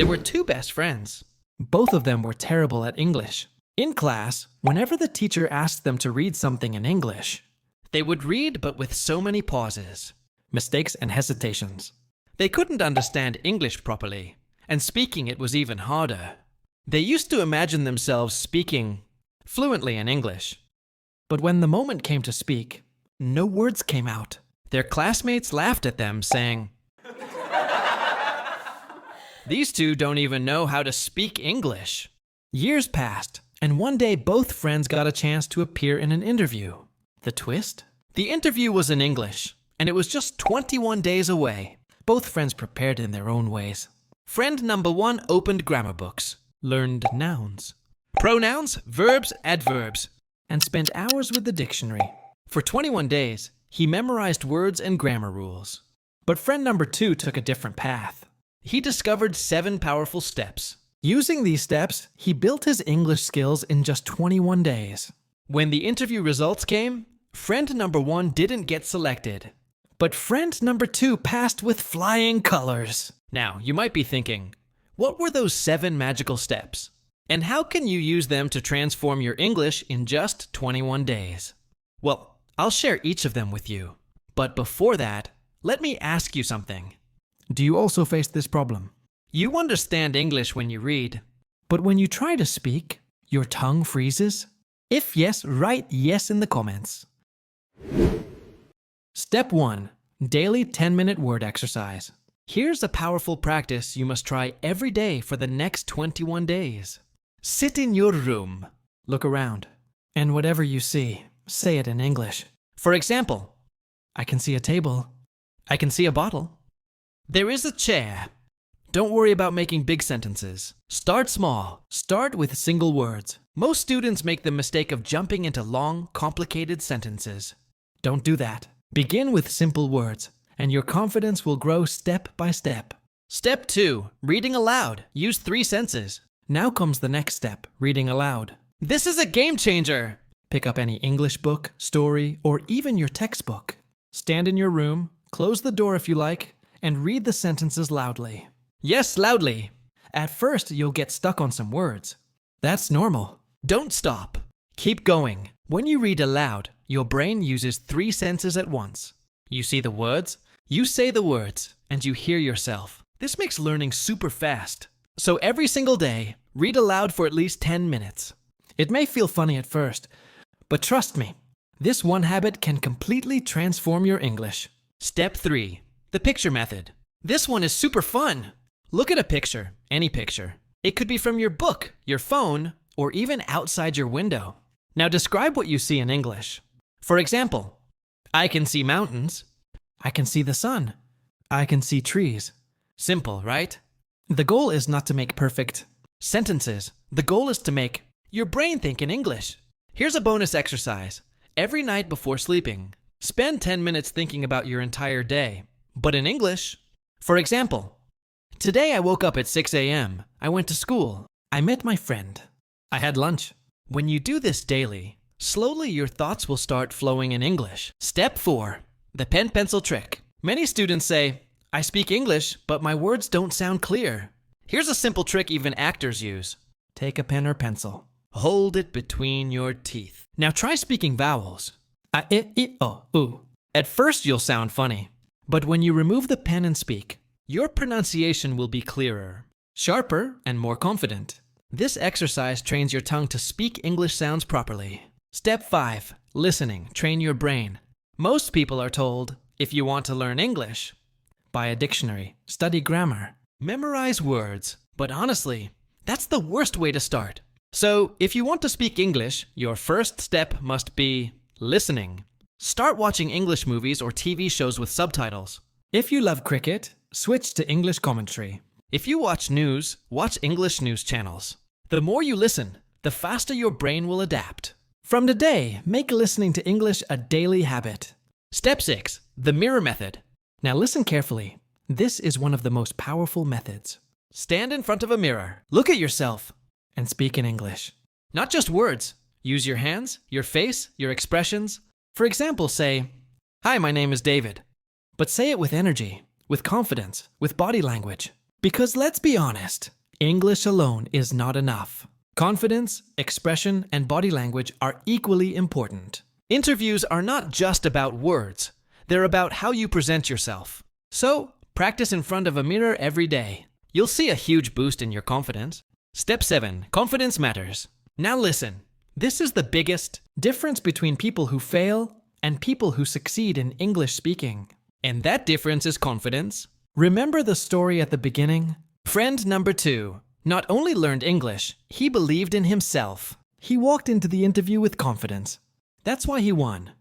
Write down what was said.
There were two best friends. Both of them were terrible at English. In class, whenever the teacher asked them to read something in English, they would read but with so many pauses, mistakes and hesitations. They couldn't understand English properly, and speaking it was even harder. They used to imagine themselves speaking fluently in English. But when the moment came to speak, no words came out. Their classmates laughed at them, saying, "These two don't even know how to speak English." Years passed, and one day both friends got a chance to appear in an interview. The twist? The interview was in English, and it was just 21 days away. Both friends prepared in their own ways. Friend number one opened grammar books, learned nouns, pronouns, verbs, adverbs, and spent hours with the dictionary. For 21 days, he memorized words and grammar rules. But friend number two took a different path. He discovered 7 powerful steps. Using these steps, he built his English skills in just 21 days. When the interview results came, friend number one didn't get selected. But friend number two passed with flying colors. Now, you might be thinking, what were those 7 magical steps? And how can you use them to transform your English in just 21 days? Well, I'll share each of them with you. But before that, let me ask you something. Do you also face this problem? You understand English when you read, but when you try to speak, your tongue freezes? If yes, write yes in the comments. Step 1. Daily 10-minute word exercise. Here's a powerful practice you must try every day for the next 21 days. Sit in your room. Look around. And whatever you see, say it in English. For example, I can see a table. I can see a bottle. There is a chair. Don't worry about making big sentences. Start small. Start with single words. Most students make the mistake of jumping into long, complicated sentences. Don't do that. Begin with simple words, and your confidence will grow step by step. Step 2. Reading aloud. Use 3 senses. Now comes the next step, reading aloud. This is a game changer! Pick up any English book, story, or even your textbook. Stand in your room, close the door if you like, and read the sentences loudly. Yes, loudly. At first, you'll get stuck on some words. That's normal. Don't stop. Keep going. When you read aloud, your brain uses 3 senses at once. You see the words, you say the words, and you hear yourself. This makes learning super fast. So every single day, read aloud for at least 10 minutes. It may feel funny at first, but trust me, this one habit can completely transform your English. Step 3. The picture method. This one is super fun. Look at a picture, any picture. It could be from your book, your phone, or even outside your window. Now describe what you see in English. For example, I can see mountains. I can see the sun. I can see trees. Simple, right? The goal is not to make perfect sentences. The goal is to make your brain think in English. Here's a bonus exercise. Every night before sleeping, spend 10 minutes thinking about your entire day, but in English. For example, today I woke up at 6 a.m. I went to school. I met my friend. I had lunch. When you do this daily, slowly your thoughts will start flowing in English. Step 4. The pen-pencil trick. Many students say, I speak English, but my words don't sound clear. Here's a simple trick even actors use. Take a pen or pencil. Hold it between your teeth. Now try speaking vowels. A, I, o, u. At first you'll sound funny, but when you remove the pen and speak, your pronunciation will be clearer, sharper, and more confident. This exercise trains your tongue to speak English sounds properly. Step 5. Listening. Train your brain. Most people are told, if you want to learn English, buy a dictionary, study grammar, memorize words. But honestly, that's the worst way to start. So, if you want to speak English, your first step must be listening. Start watching English movies or TV shows with subtitles. If you love cricket, switch to English commentary. If you watch news, watch English news channels. The more you listen, the faster your brain will adapt. From today, make listening to English a daily habit. Step 6. The mirror method. Now listen carefully. This is one of the most powerful methods. Stand in front of a mirror, look at yourself, and speak in English. Not just words. Use your hands, your face, your expressions. For example, say, Hi, my name is David. But say it with energy, with confidence, with body language. Because let's be honest, English alone is not enough. Confidence, expression, and body language are equally important. Interviews are not just about words. They're about how you present yourself. So, practice in front of a mirror every day. You'll see a huge boost in your confidence. Step 7. Confidence matters. Now listen. This is the biggest difference between people who fail and people who succeed in English speaking. And that difference is confidence. Remember the story at the beginning? Friend number 2 not only learned English, he believed in himself. He walked into the interview with confidence. That's why he won.